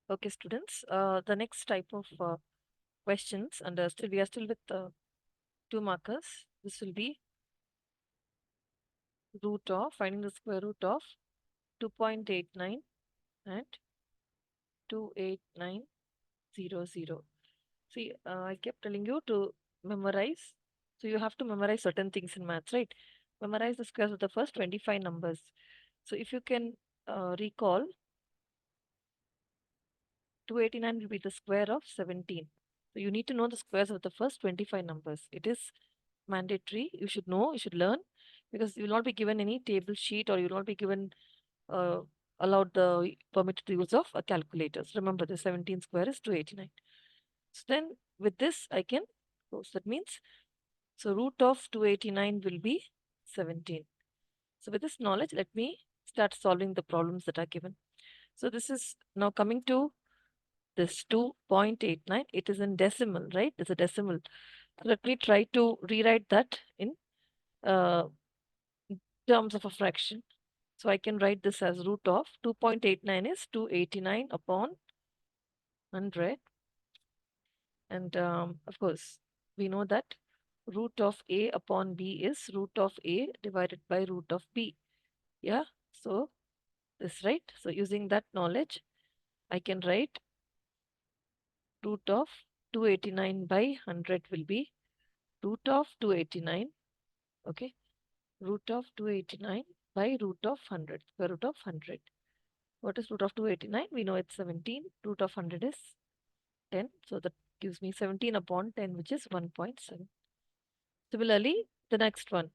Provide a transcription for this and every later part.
Okay, students. The next type of questions, and we are still with 2 markers. This will be finding the square root of 2.89 and 28900. See, I kept telling you to memorize. So you have to memorize certain things in maths, right? Memorize the squares of the first 25 numbers. So if you can recall, 289 will be the square of 17. So you need to know the squares of the first 25 numbers. It is mandatory. You should know, you should learn, because you will not be given any table sheet, or you will not be given uh, allowed the permitted the use of a calculators. Remember, the 17 square is 289. So then with this I can close. That means, so root of 289 will be 17. So with this knowledge, let me start solving the problems that are given. So this is now coming to this 2.89. It is in decimal, right? It's a decimal. So let me try to rewrite that in uh, terms of a fraction. So I can write this as root of 2.89 is 289 upon 100. And of course, we know that root of a upon b is root of a divided by root of b. Yeah, so this, right? So using that knowledge, I can write root of 289 by 100 will be root of 289. Okay, root of 289 by root of 100, square root of 100. What is root of 289? We know it's 17. Root of 100 is 10. So that gives me 17 upon 10, which is 1.7. Similarly, the next one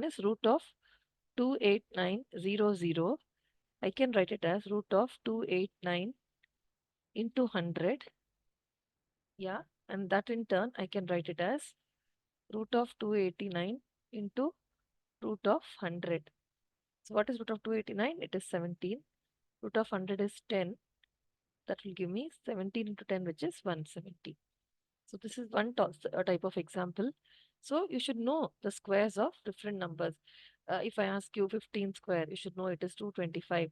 is root of 28900. I can write it as root of 289 into 100. Yeah, and that in turn, I can write it as root of 289 into root of 100. So what is root of 289? It is 17. Root of 100 is 10. That will give me 17 into 10, which is 170. So this is one type of example. So you should know the squares of different numbers. If I ask you 15 square, you should know it is 225.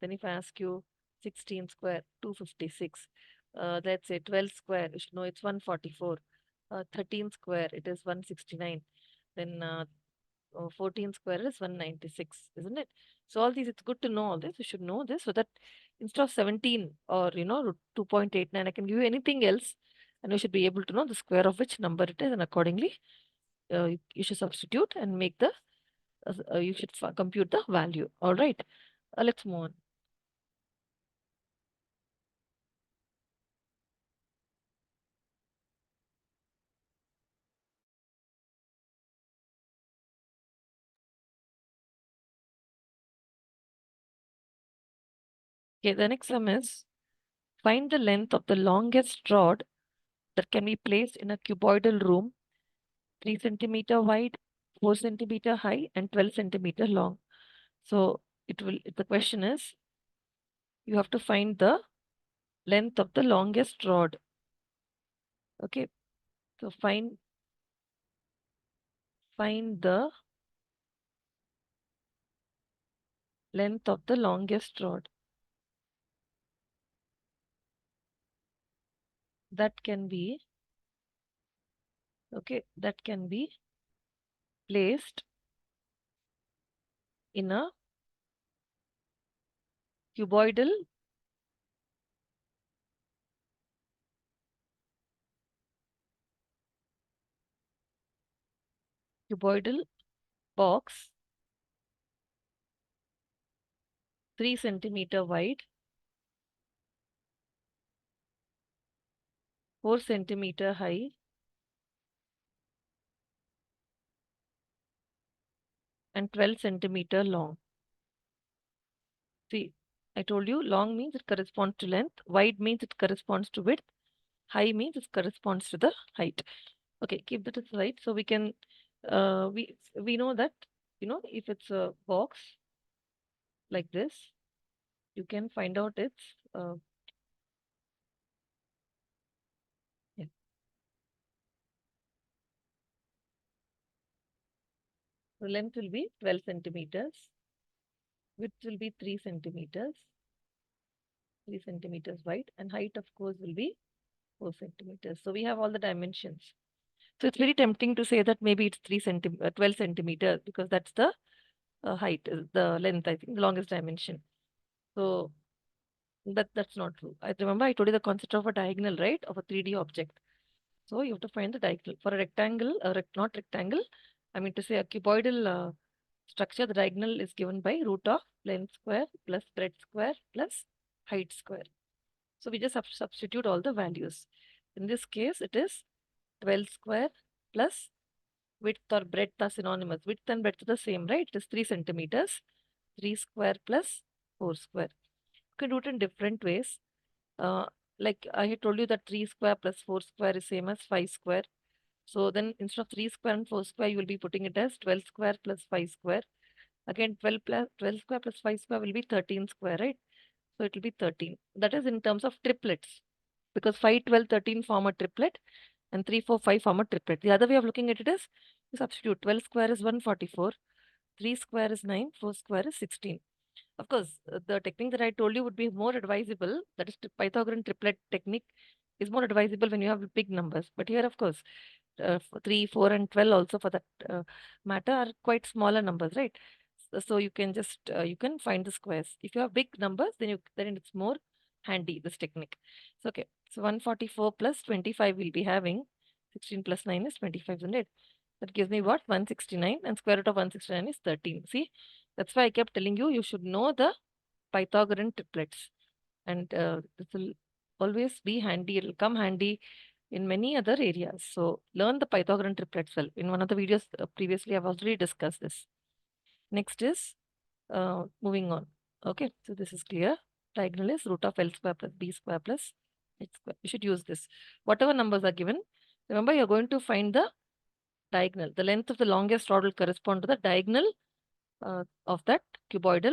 Then if I ask you 16 square, 256. Let's say 12 square, you should know it's 144. 13 square, it is 169. Then 14 square is 196, isn't it? So all these, it's good to know all this. You should know this, so that instead of 17 or 2.89, I can give you anything else, and you should be able to know the square of which number it is, and accordingly you should substitute and make the you should compute the value. All right, let's move on. Okay, the next sum is, find the length of the longest rod that can be placed in a cuboidal room, 3 centimeter wide, 4 centimeter high, and 12 centimeter long. So the question is, you have to find the length of the longest rod. Okay, so find the length of the longest rod that can be, okay, that can be placed in a cuboidal box, 3 centimeter wide, 4 centimeter high, and 12 centimeter long. See, I told you long means it corresponds to length, wide means it corresponds to width, high means it corresponds to the height. Okay, keep that aside. So we can we know that, if it's a box like this, you can find out its yeah. The length will be 12 centimeters, width will be 3 centimeters, 3 centimeters wide, and height, of course, will be 4 centimeters. So we have all the dimensions. So it's very tempting to say that maybe it's 12 centimeters because that's the height, the length, I think, the longest dimension. So that's not true. I remember I told you the concept of a diagonal, right, of a 3D object. So you have to find the diagonal. For a rectangle, not rectangle, I mean to say a cuboidal structure, the diagonal is given by root of length square plus breadth square plus height square. So we just substitute all the values. In this case, it is 12 square plus width or breadth are synonymous. Width and breadth are the same, right? It is 3 centimeters. 3 square plus 4 square. You can do it in different ways. Uh, like I had told you that 3 square plus 4 square is same as 5 square. So then instead of 3 square and 4 square, you will be putting it as 12 square plus 5 square. Again, 12 square plus 5 square will be 13 square, right? So it will be 13. That is in terms of triplets. Because 5, 12, 13 form a triplet and 3, 4, 5 form a triplet. The other way of looking at it is you substitute 12 square is 144, 3 square is 9, 4 square is 16. Of course, the technique that I told you would be more advisable. That is Pythagorean triplet technique is more advisable when you have big numbers. But here, of course, 3, 4, and 12 also for that matter are quite smaller numbers, right? So you can just you can find the squares. If you have big numbers, then it's more handy this technique. So okay, so 144 plus 25 we'll be having 16 plus 9 is 25, isn't it? That gives me what? 169, and square root of 169 is 13. See, that's why I kept telling you you should know the Pythagorean triplets, and this will always be handy. It will come handy in many other areas. So learn the Pythagorean triplets well. In one of the videos previously, I've already discussed this. Next is moving on. Okay, so this is clear. Diagonal is root of L square plus B square plus H square. You should use this. Whatever numbers are given, remember you're going to find the diagonal. The length of the longest rod will correspond to the diagonal of that cuboidal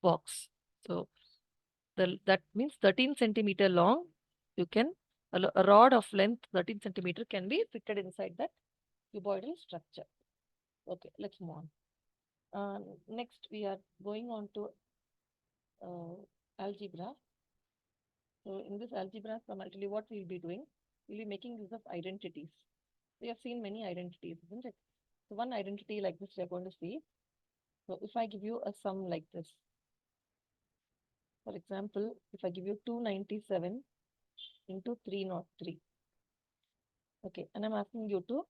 box. So that means 13 centimeter long. You can a rod of length 13 centimeter can be fitted inside that cuboidal structure. Okay, let's move on. Next, we are going on to algebra. So in this algebra, I'll tell you what we'll be doing. We'll be making use of identities. We have seen many identities, isn't it? So one identity like this we are going to see. So if I give you a sum like this, for example, if I give you 297 into 303, okay, and I'm asking you to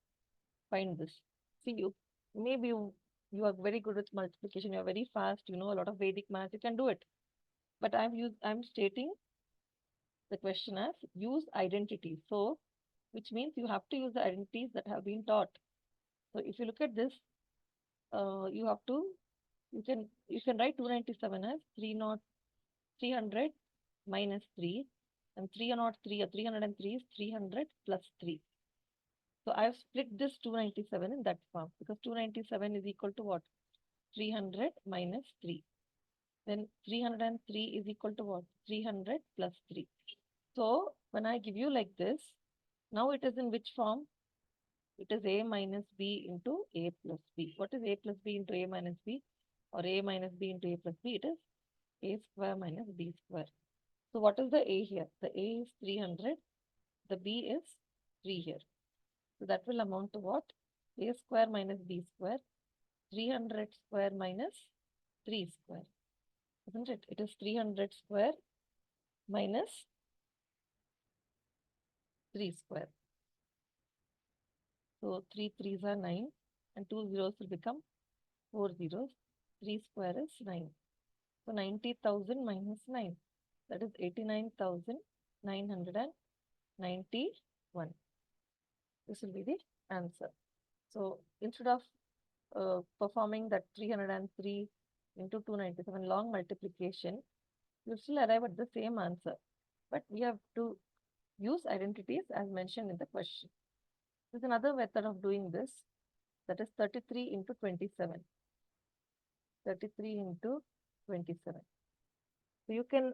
find this. See, maybe you are very good with multiplication, you are very fast, you know a lot of Vedic math, you can do it. But I'm stating the question as use identities. So, which means you have to use the identities that have been taught. So if you look at this, you have to you can write 297 as 300 minus 3, and 303 or 303 is 300 plus 3. So I have split this 297 in that form because 297 is equal to what? 300 minus 3. Then 303 is equal to what? 300 plus 3. So when I give you like this, now it is in which form? It is a minus b into a plus b. What is a plus b into a minus b? Or a minus b into a plus b? It is a square minus b square. So what is the a here? The a is 300. The b is 3 here. So that will amount to what? A square minus b square. 300 square minus 3 square. Isn't it? It is 300 square minus 3 square. So 3 3s are 9 and 2 zeros will become 4 zeros. 3 square is 9. So 90,000 minus 9. That is 89,991. This will be the answer. So instead of performing that 303 into 297 long multiplication, you still arrive at the same answer. But we have to use identities as mentioned in the question. There's another method of doing this, that is 33 into 27. 33 into 27. So you can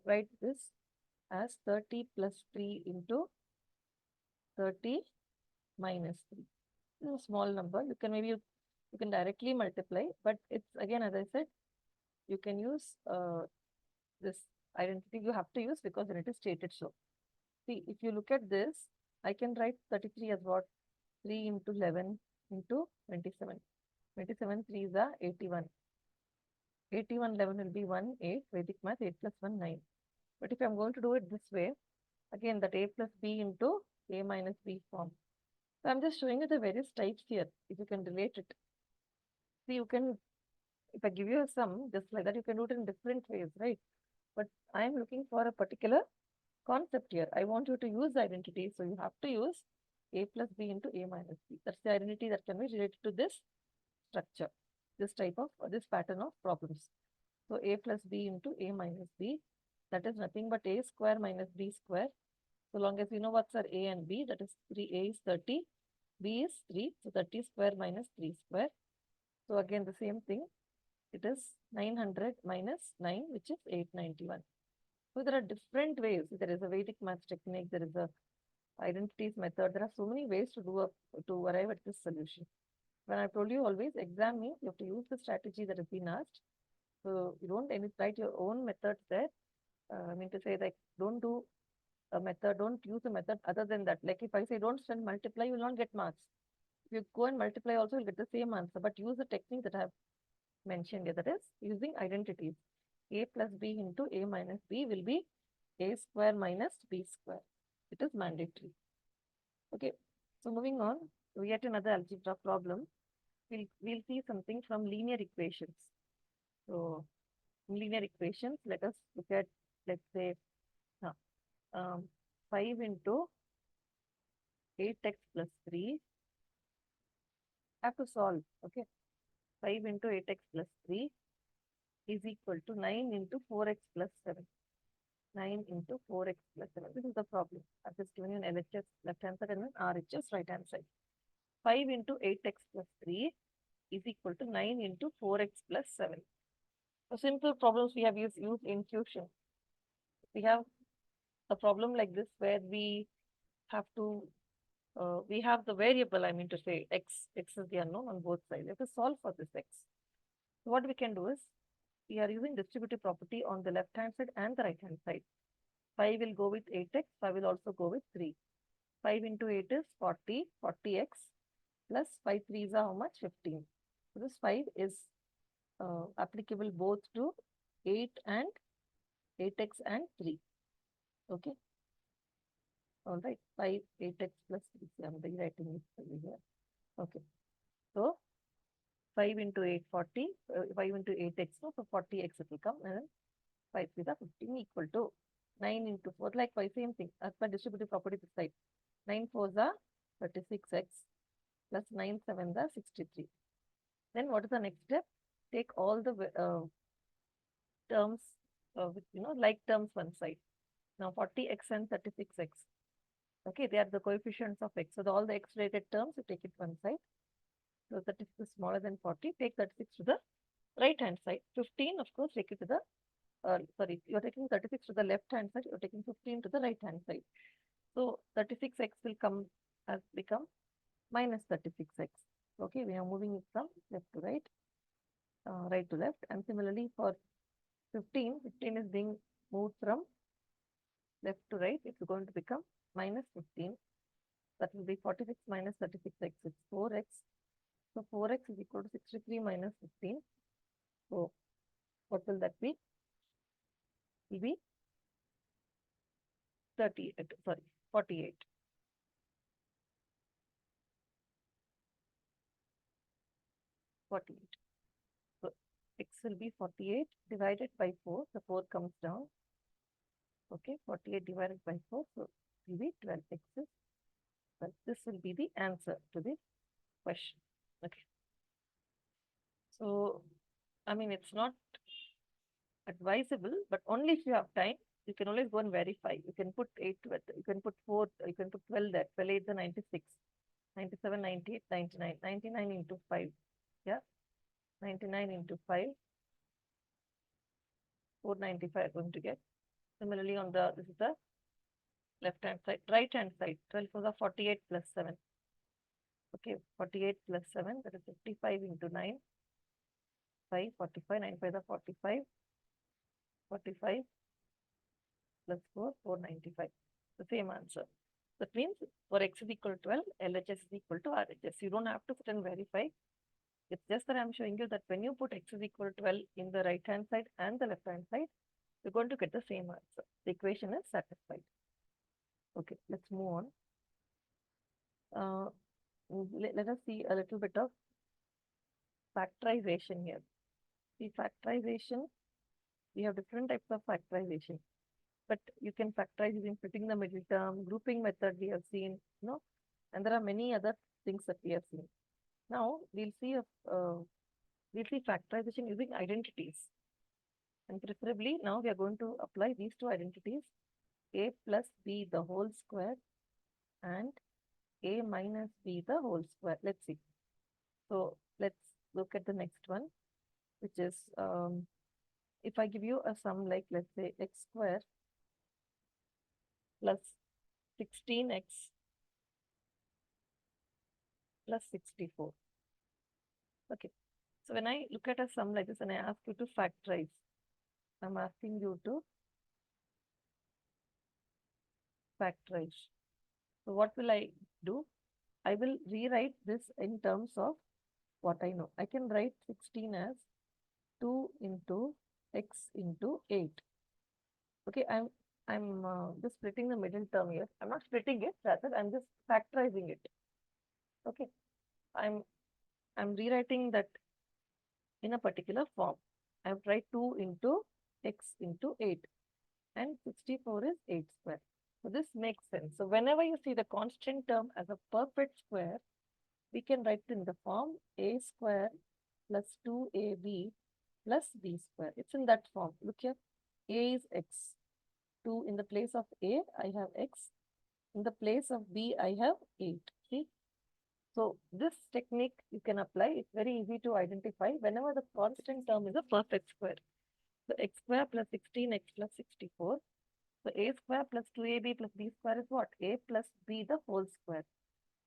write this as 30 plus 3 into 30 minus 3. This is a small number. You can you can directly multiply, but it's again, as I said, you can use this identity you have to use because then it is stated so. See, if you look at this, I can write 33 as what? 3 into 11 into 27. 27 3s are 81. 81 11 will be 1 8 Vedic math 8 plus 1 9. But if I'm going to do it this way, again that a plus b into a minus b form. So I'm just showing you the various types here. If you can relate it, see you can. If I give you a sum just like that, you can do it in different ways, right? But I am looking for a particular concept here. I want you to use the identity, so you have to use a plus b into a minus b. That's the identity that can be related to this structure, this type of this pattern of problems. So a plus b into a minus b, that is nothing but a square minus b square. So long as you know what's our a and b, that is 3a is 30, b is 3, so 30 square minus 3 square. So again the same thing, it is 900 minus 9, which is 891. So there are different ways. There is a Vedic math technique, there is a identities method. There are so many ways to arrive at this solution. When I told you always exam means you have to use the strategy that has been asked. So you don't write your own methods there. I mean to say like don't do a method, don't use a method other than that. Like if I say don't spend multiply, you will not get marks. If you go and multiply also, you'll get the same answer. But use the technique that I have mentioned here, that is using identities. A plus b into a minus b will be a square minus b square. It is mandatory. Okay. So moving on, we get another algebra problem. We'll see something from linear equations. So in linear equations, let us look at, let's say, 5 into 8x plus 3. Have to solve. Okay. 5 into 8x plus 3 is equal to 9 into 4x plus 7. 9 into 4x plus 7. This is the problem. I've just given you an LHS left hand side and an RHS right hand side. 5 into 8x plus 3 is equal to 9 into 4x plus 7. So simple problems we have used intuition. We have a problem like this where we have to, we have the variable, I mean to say, x is the unknown on both sides. We have to solve for this x. So what we can do is, we are using distributive property on the left hand side and the right hand side. 5 will go with 8x, 5 will also go with 3. 5 into 8 is 40, 40x, plus 5 3s are how much? 15. So this 5 is applicable both to 8 and 8x and 3. Okay. All right. 5, 8x plus 3. I'm rewriting it over here. Okay. So 5 into 8, 40. 5 into 8x, so 40x it will come. And then 5 3 are 15 equal to 9 into 4. Likewise, same thing. As per distributive property this side. 9 4s are 36x plus 9 7s are 63. Then what is the next step? Take all the terms with like terms one side. Now 40x and 36x. Okay, they are the coefficients of x. So all the x-related terms, you take it one side. So 36 is smaller than 40. Take 36 to the right hand side. 15, of course, take it to the you are taking 36 to the left hand side. You are taking 15 to the right hand side. So 36x will become minus 36x. Okay, we are moving it from left to right, right to left. And similarly for 15 is being moved from left to right. It's going to become minus 15. That will be 46 minus 36x. It's 4x. So 4x is equal to 63 minus 15. So what will that be? It will be 48. So x will be 48 divided by 4. The 4 comes down. Okay, 48 divided by 4. So it will be 12x. Well, this will be the answer to the question. Okay. So, I mean, it's not advisable, but only if you have time, you can always go and verify. You can put 8 to it, you can put 4, you can put 12 there. 12 8 is 96, 97, 98, 99, 99 into 5. Yeah, 99 into 5, 495 are going to get. Similarly, on this is the left hand side, right hand side, 12 for the 48 plus 7. Okay, 48 plus 7, that is 55 into 9, 5, 45, 9 5 the 45, 45, plus 4, 495. The same answer. That means for x is equal to 12, LHS is equal to RHS. You don't have to sit and verify. It's just that I'm showing you that when you put x is equal to 12 in the right hand side and the left hand side, you're going to get the same answer. The equation is satisfied. Okay, let's move on. Let us see a little bit of factorization here. See, factorization, we have different types of factorization. But you can factorize using splitting the middle term, grouping method we have seen, and there are many other things that we have seen. Now we'll see factorization using identities. And preferably now we are going to apply these two identities, a plus b the whole square and a minus b the whole square. Let's see. So let's look at the next one, which is if I give you a sum like, let's say, x square plus 16x plus 64. Okay. So when I look at a sum like this and I ask you to factorize, I'm asking you to factorize. So what will I do? I will rewrite this in terms of what I know. I can write 16 as 2 into x into 8. Okay, I'm just splitting the middle term here. I'm not splitting it, rather I'm just factorizing it. Okay, I'm rewriting that in a particular form. I have tried 2 into x into 8 and 64 is 8 square. So this makes sense. So whenever you see the constant term as a perfect square, we can write it in the form a square plus 2ab plus b square. It's in that form. Look here, a is x. 2 in the place of a, I have x. In the place of b, I have 8. See? So this technique you can apply. It's very easy to identify whenever the constant term is a perfect square. So x square plus 16x plus 64. So a square plus 2ab plus b square is what? A plus b the whole square.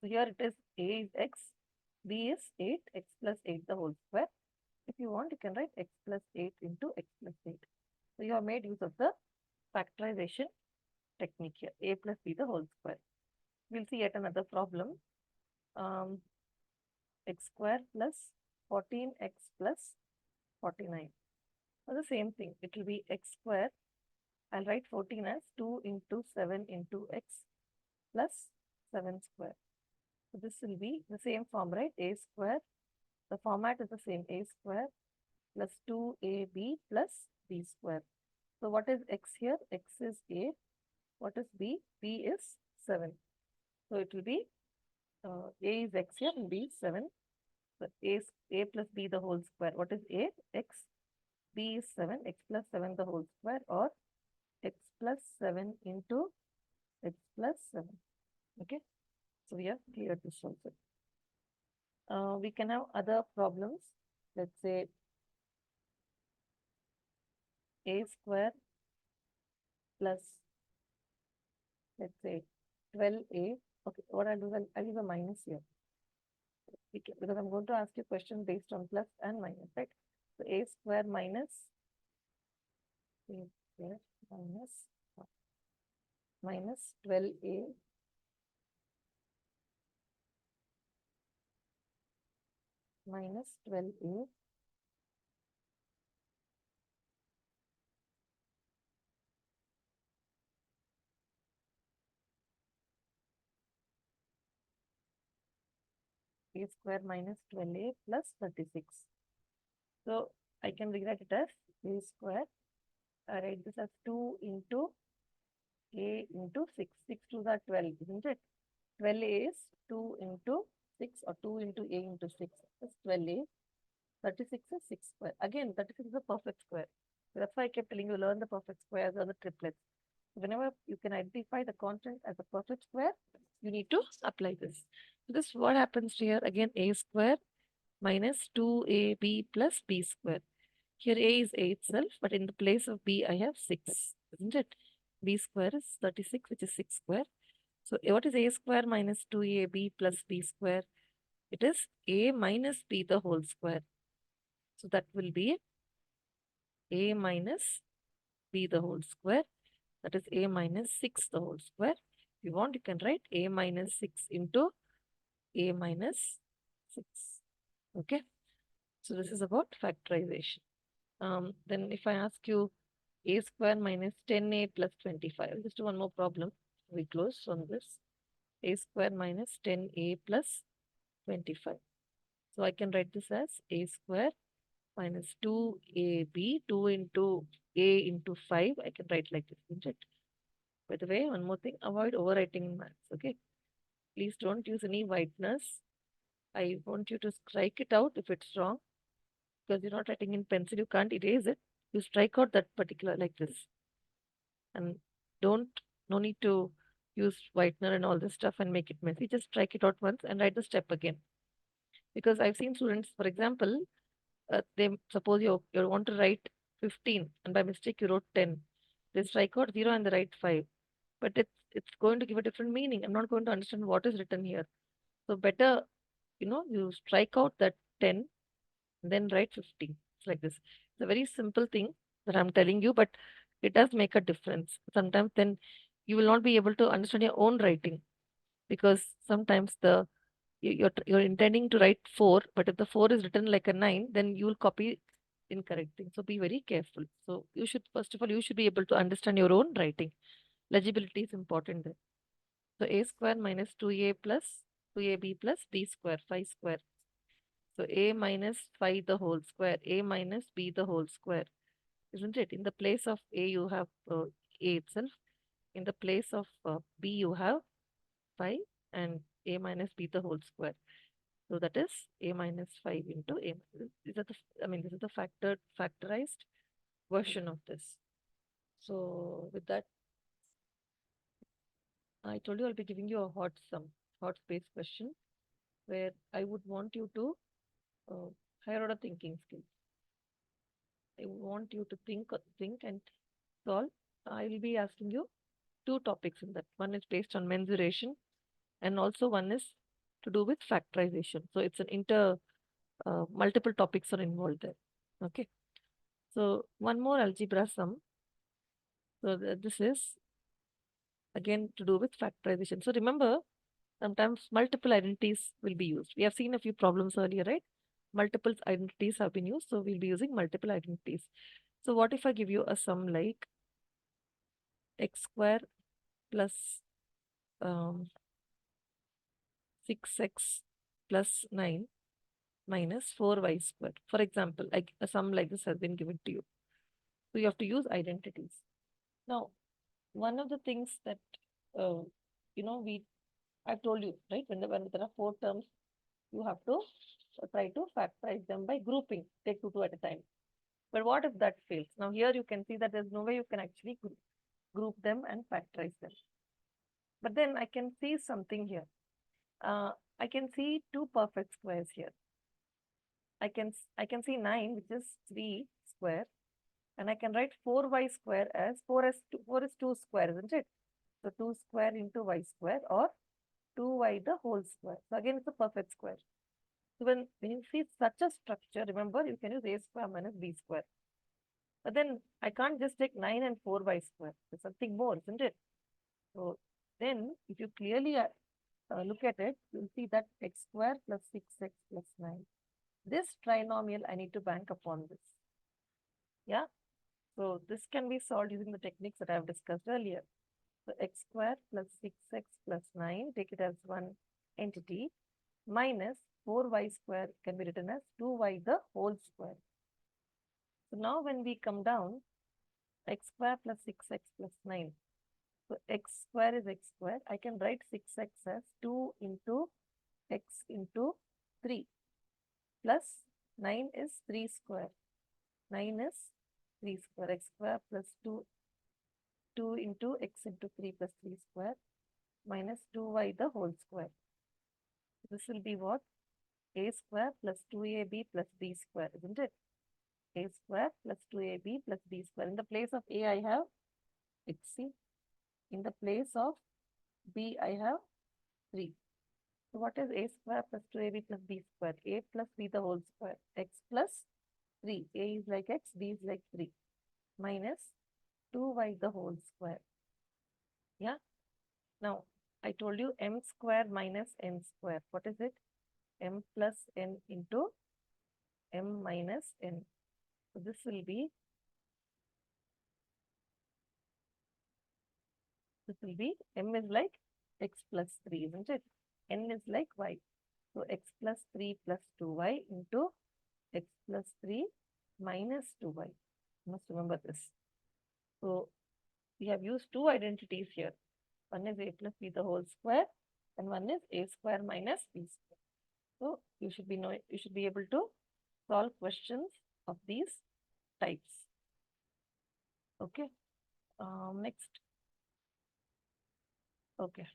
So here it is a is x, b is 8, x plus 8 the whole square. If you want, you can write x plus 8 into x plus 8. So you have made use of the factorization technique here, a plus b the whole square. We'll see yet another problem. X square plus 14x plus 49. So the same thing, it will be x square. I'll write 14 as 2 into 7 into x plus 7 square. So this will be the same form, right? A square. The format is the same, a square plus 2ab plus b square. So what is x here? X is a. What is b? B is 7. So it will be a is x here and b is 7. So a plus b the whole square. What is a? X. B is 7. X plus 7 the whole square, or x plus 7 into x plus 7. Okay. So we have cleared this also. We can have other problems. Let's say a square plus, let's say, 12a. Okay, what I'll do is I'll use a minus here. Because I'm going to ask you questions based on plus and minus, right? So a square minus a square minus 12a minus 12a a square minus 12a plus 36. So I can rewrite it as a square. I write this as 2 into a into 6. 6 to the 12, isn't it? 12a is 2 into 6, or 2 into a into 6 is 12a. 36 is 6 square. Again, 36 is a perfect square. So that's why I kept telling you, learn the perfect squares or the triplets. Whenever you can identify the constant as a perfect square, you need to apply this. So this what happens here. Again, a square minus 2ab plus b square. Here a is a itself, but in the place of b, I have 6, isn't it? B square is 36, which is 6 square. So what is a square minus 2ab plus b square? It is a minus b the whole square. So that will be a minus b the whole square. That is a minus 6 the whole square. If you want, you can write a minus 6 into a minus 6. Okay. So this is about factorization. Then if I ask you a square minus 10a plus 25, I'll just do one more problem. We close on this. A square minus 10a plus 25. So I can write this as a square minus 2ab, 2 into a into 5. I can write like this, isn't it? By the way, one more thing, avoid overwriting in maths, okay? Please don't use any whiteness. I want you to strike it out if it's wrong, because you're not writing in pencil, you can't erase it. You strike out that particular like this. And no need to use whitener and all this stuff and make it messy. Just strike it out once and write the step again. Because I've seen students, for example, they suppose you want to write 15 and by mistake you wrote 10. They strike out 0 and they write 5. But it's going to give a different meaning. I'm not going to understand what is written here. So better, you strike out that 10 and then write 15. It's like this. It's a very simple thing that I'm telling you, but it does make a difference. Sometimes then you will not be able to understand your own writing, because sometimes you're intending to write 4, but if the 4 is written like a 9, then you will copy incorrect thing. So be very careful. So you should, first of all, you should be able to understand your own writing. Legibility is important there. So a square minus 2a plus 2ab plus b square, 5 square. So a minus 5 the whole square, a minus b the whole square, isn't it? In the place of a, you have a itself. In the place of b, you have 5 and a minus b the whole square. So that is a minus 5 into a. These are this is the factorized version of this. So with that, I told you I'll be giving you a hot space question, where I would want you to uh, higher order thinking skills. I want you to think and solve. I will be asking you 2 topics in that. One is based on mensuration, and also one is to do with factorization. So it's an multiple topics are involved there. Okay. So one more algebra sum. So this is again to do with factorization. So remember, sometimes multiple identities will be used. We have seen a few problems earlier, right? Multiple identities have been used, so we'll be using multiple identities. So what if I give you a sum like x square plus 6x plus 9 minus 4y square. For example, like a sum like this has been given to you. So you have to use identities. Now, one of the things that, I've told you, right? When there are 4 terms, you have to try to factorize them by grouping, take two at a time. But what if that fails? Now here you can see that there's no way you can actually group them and factorize them. But then I can see something here. I can see 2 perfect squares here. I can see 9, which is 3 square, and I can write 4y square as 4 is 2 square, isn't it? So 2 square into y square, or 2y the whole square. So again, it's a perfect square. So when you see such a structure, remember you can use a square minus b square. But then I can't just take 9 and 4y square. There's something more, isn't it? So then if you clearly look at it, you'll see that x square plus 6x plus 9. This trinomial, I need to bank upon this. Yeah. So this can be solved using the techniques that I have discussed earlier. So x square plus 6x plus 9, take it as one entity, minus 4y square can be written as 2y the whole square. So now when we come down, x square plus 6x plus 9. So x square is x square. I can write 6x as 2 into x into 3 plus 9 is 3 square. 9 is 3 square. X square plus 2 into x into 3 plus 3 square minus 2y the whole square. This will be what? A square plus 2ab plus b square, isn't it? A square plus 2ab plus b square. In the place of a, I have xc. In the place of b, I have 3. So what is a square plus 2ab plus b square? A plus b the whole square. X plus 3. A is like x, b is like 3. Minus 2y the whole square. Yeah. Now, I told you m square minus n square. What is it? M plus n into m minus n. So this will be m is like x plus 3, isn't it? N is like y. So x plus 3 plus 2y into x plus 3 minus 2y. You must remember this. So we have used two identities here. One is a plus b the whole square, and one is a square minus b square. So you should be able to solve questions of these types. Okay. Next. Okay.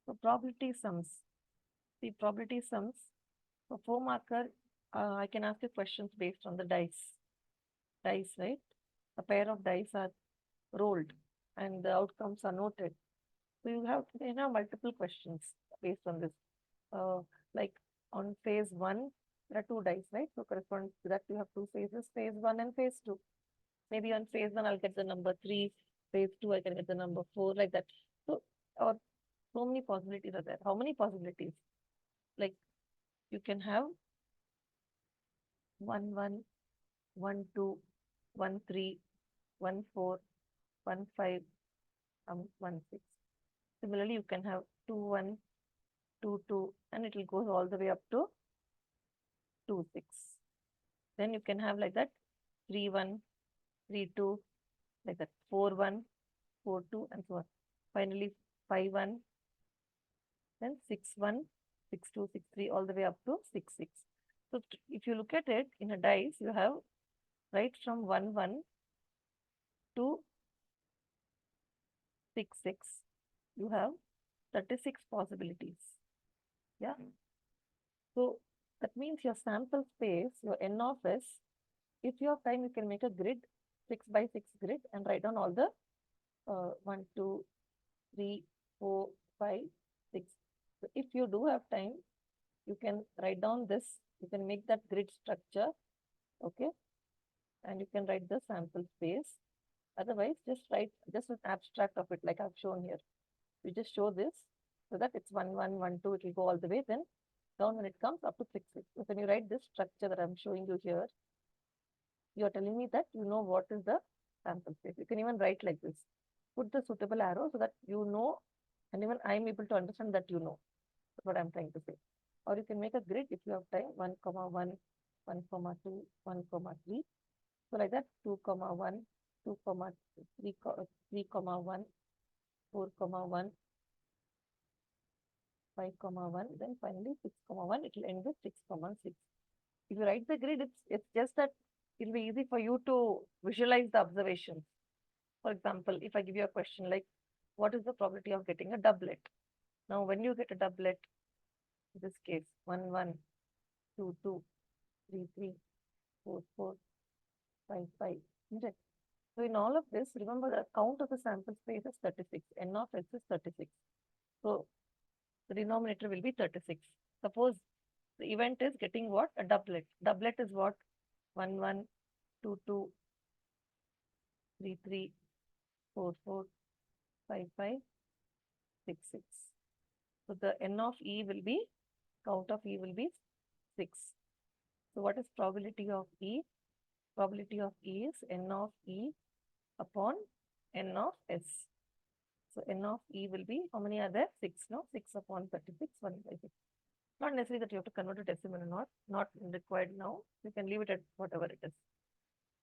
So probability sums. The probability sums for 4 marker, I can ask you questions based on the dice. Dice, right? A pair of dice are rolled and the outcomes are noted. So you have multiple questions based on this. Like on phase 1, there are 2 dice, right? So correspond to that you have 2 phases, phase 1 and phase 2. Maybe on phase 1 I'll get the number 3, phase 2 I can get the number 4, like that. So or so many possibilities are there. How many possibilities? Like you can have 1, 1, 1, 2, 1, 3, 1, 4, 1, 5, 1, 6. Similarly, you can have 2, 1, 2, 2, and it will go all the way up to 2, 6. Then you can have like that 3, 1, 3, 2, like that 4, 1, 4, 2, and so on. Finally, 5, 1, then 6, 1, 6, 2, 6, 3, all the way up to 6, 6. So if you look at it in a dice, you have right from 1, 1 to 6, 6. You have 36 possibilities. Yeah. So that means your sample space, your n of s, if you have time, you can make a grid, 6 by 6 grid, and write down all the 1, 2, 3, 4, 5, 6. So if you do have time, you can write down this, you can make that grid structure, okay? And you can write the sample space. Otherwise, just write just an abstract of it like I've shown here. You just show this so that it's 1, 1, 1, 2, it will go all the way, then down when it comes up to 6, 6. So when you write this structure that I'm showing you here, you are telling me that you know what is the sample space. You can even write like this. Put the suitable arrow so that you know, and even I'm able to understand that you know. That's what I'm trying to say. Or you can make a grid if you have time, 1, 1, 1, 2, 1, 3. So like that, 2, 1, 2, 3, 3, 1, 4, 1, 5, 1, then finally 6, 1, it will end with 6, 6. If you write the grid, it's just that it will be easy for you to visualize the observations. For example, if I give you a question like, what is the probability of getting a doublet? Now, when you get a doublet, in this case, 1, 1, 2, 2, 3, 3, 4, 4, 5, 5. Okay. So in all of this, remember the count of the sample space is 36. N of S is 36. So the denominator will be 36. Suppose the event is getting what? A doublet. Doublet is what? 1, 1, 2, 2, 3, 3, 4, 4, 5, 5, 6, 6. So the N of E will be, count of E will be 6. So what is probability of E? Probability of E is N of E upon N of S. So N of E will be, how many are there? 6, no? 6 upon 36, 1 by 6. Not necessarily that you have to convert to decimal or not required now. You can leave it at whatever it is.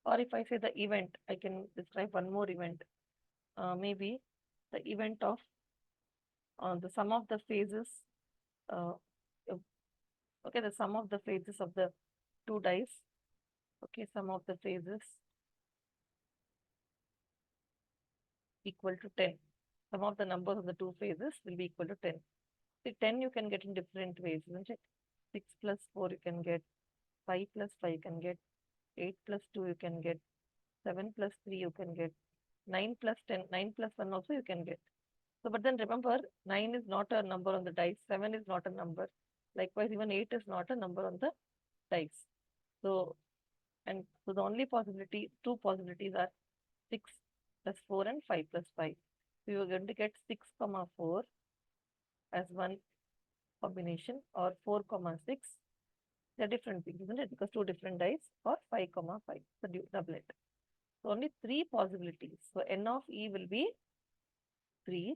Or if I say the event, I can describe one more event. Maybe the event of the sum of the phases, uh, okay, the sum of the phases of the 2 dice, okay, sum of the phases equal to 10. Sum of the numbers of the 2 phases will be equal to 10. See, 10 you can get in different ways, isn't it? 6 plus 4 you can get, 5 plus 5 you can get, 8 plus 2 you can get, 7 plus 3 you can get, 9 plus 10, 9 plus 1 also you can get. So, but then remember, 9 is not a number on the dice, 7 is not a number. Likewise, even 8 is not a number on the dice. So, and so the only possibility, 2 possibilities are 6 plus 4 and 5 plus 5. So you're going to get 6, 4 as one combination, or 4, 6. They're different things, isn't it? Because two different dice, or 5, 5. So doublet. So only three possibilities. So n of e will be 3.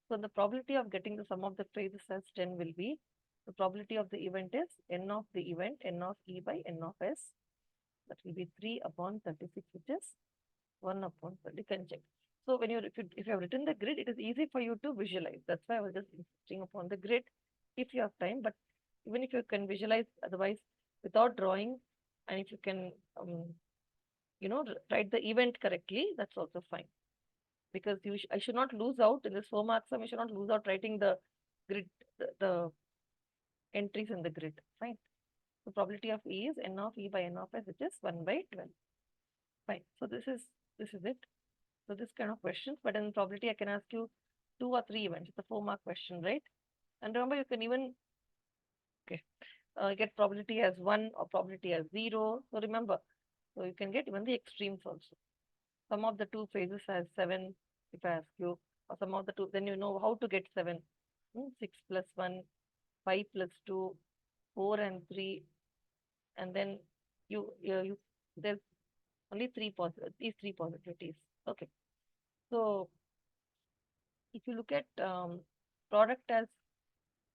So the probability of getting the sum of the phrases as 10 will be, the probability of the event is n of the event, n of e by n of s. That will be 3 upon 36, which is 1 upon 30. You can check. So when if you have written the grid, it is easy for you to visualize. That's why I was just insisting upon the grid if you have time. But even if you can visualize, otherwise without drawing, and if you can, write the event correctly, that's also fine. Because I should not lose out in this 4 marks. I should not lose out writing the grid, the entries in the grid. Fine. The probability of E is n of E by n of S, which is 1 by 12. Fine. So this is it. So this kind of questions, but in probability I can ask you 2 or 3 events. It's a 4-mark question, right? And remember, you can even get probability as 1 or probability as 0. So remember, so you can get even the extremes also. Some of the two phases as 7, if I ask you, or some of the two, then you know how to get 7. 6 plus 1, 5 plus 2, 4 and 3, and then there's only these three possibilities. Okay. So if you look at product as,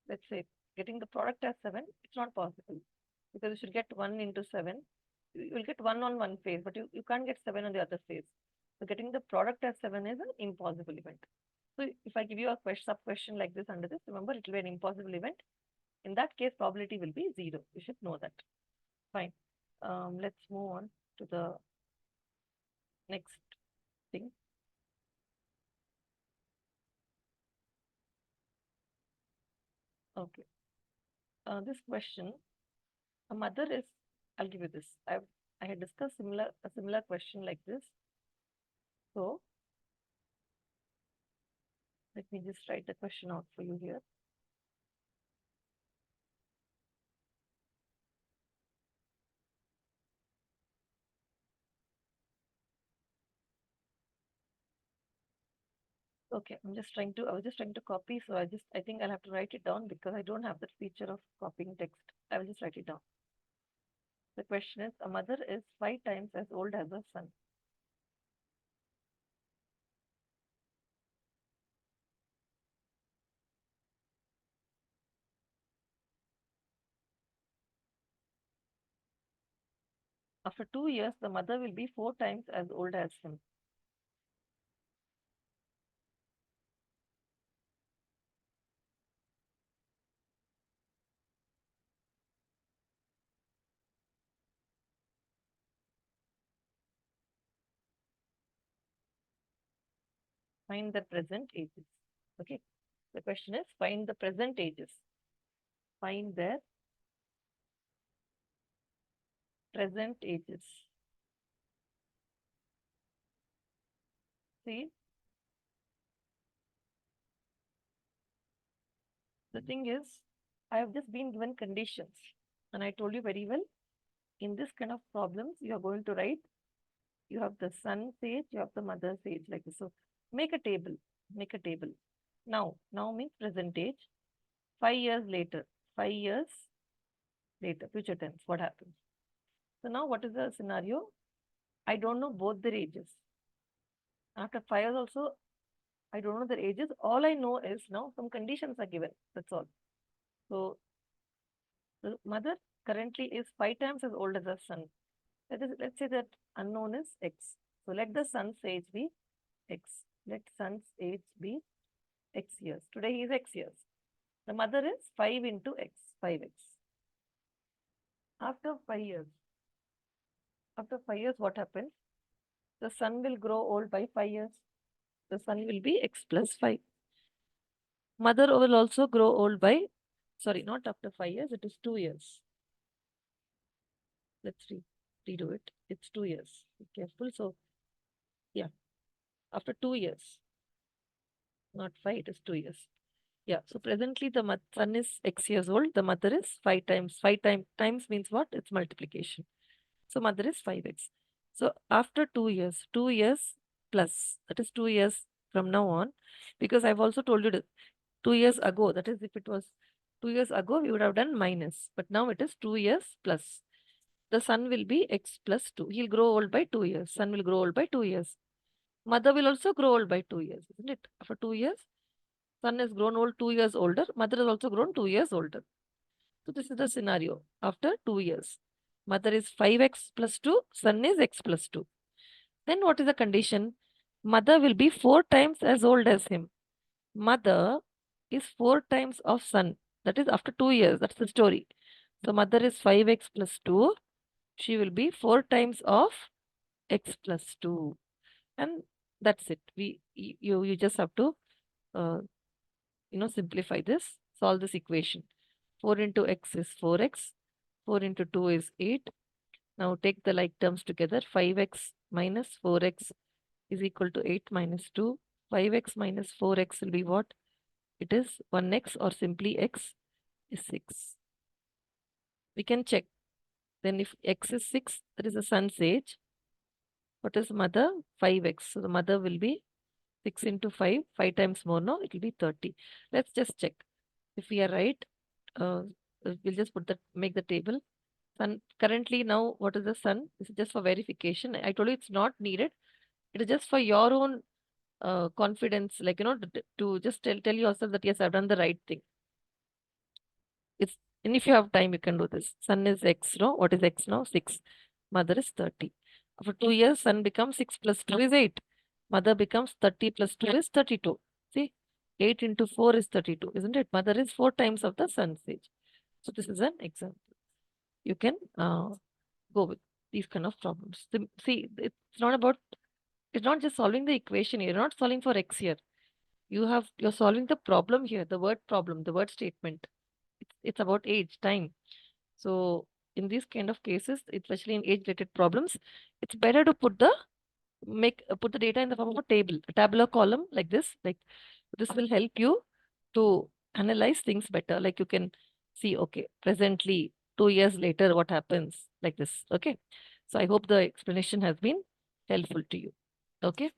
let's say, getting the product as 7, it's not possible, because you should get 1 into 7. You will get 1 on one phase, but you can't get 7 on the other phase. So getting the product as 7 is an impossible event. So if I give you a sub-question like this under this, remember, it will be an impossible event. In that case, probability will be 0. You should know that. Fine. Let's move on to the next thing. Okay. This question, a mother is, I'll give you this. I had discussed a similar question like this. So let me just write the question out for you here. Okay, I was just trying to copy, so I think I'll have to write it down because I don't have that feature of copying text. I will just write it down. The question is, a mother is 5 times as old as her son. After 2 years, the mother will be 4 times as old as him. Find the present ages. Okay. The question is, find the present ages. Find their present ages. See, the thing is, I have just been given conditions, and I told you very well, in this kind of problems, you are going to write, you have the son's age, you have the mother's age, like this. So make a table. Now means present age. 5 years later, future tense, what happens? So now what is the scenario? I don't know both their ages. After 5 years also, I don't know their ages. All I know is now some conditions are given. That's all. So the mother currently is 5 times as old as her son. Let's say that unknown is X. So let the son's age be X. Let son's age be X years. Today he is X years. The mother is 5 into X, 5X. After 5 years, what happens? The son will grow old by 5 years. The son will be X plus 5. Mother will also grow old by, sorry, not after 5 years, it is 2 years. Let's redo it. It's 2 years. Be careful. So, yeah, after 2 years, not 5, it is 2 years. Yeah, so presently the son is X years old. The mother is 5 times. 5 times means what? It's multiplication. So mother is 5X. So after 2 years, 2 years plus, that is 2 years from now on, because I've also told you 2 years ago. That is, if it was 2 years ago, we would have done minus, but now it is 2 years plus. The son will be x plus 2. He'll grow old by 2 years. Son will grow old by 2 years. Mother will also grow old by 2 years, isn't it? After 2 years, son has grown old 2 years older. Mother has also grown 2 years older. So this is the scenario. After 2 years, mother is 5x plus 2, son is x plus 2. Then what is the condition? Mother will be 4 times as old as him. Mother is 4 times of son. That is after 2 years. That's the story. So mother is 5x plus 2. She will be 4 times of x plus 2. And that's it. You just have to simplify this, solve this equation. 4 into x is 4x. 4 into 2 is 8. Now take the like terms together. 5x minus 4x is equal to 8 minus 2. 5x minus 4x will be what? It is 1x, or simply x is 6. We can check. Then if x is 6, that is the son's age. What is mother? 5x. So the mother will be 6 into 5. 5 times more, no? It will be 30. Let's just check. If we are right, we'll just make the table. Son, currently now, what is the son? This is just for verification. I told you it's not needed. It is just for your own confidence, like, to just tell yourself that, yes, I've done the right thing. And if you have time, you can do this. Son is x, no? What is x now? 6. Mother is 30. After 2 years, son becomes 6 plus 2 is 8. Mother becomes 30 plus 2 is 32. See, 8 into 4 is 32, isn't it? Mother is 4 times of the son's age. So this is an example. You can go with these kind of problems. See, it's not just solving the equation here. You're not solving for x here. You're solving the problem here, the word problem, the word statement. It's about age, time. So in these kind of cases, especially in age-related problems, it's better to put the data in the form of a table, a tabular column like this. Like this will help you to analyze things better. Like you can see, okay, presently 2 years later, what happens like this. Okay. So I hope the explanation has been helpful to you. Okay.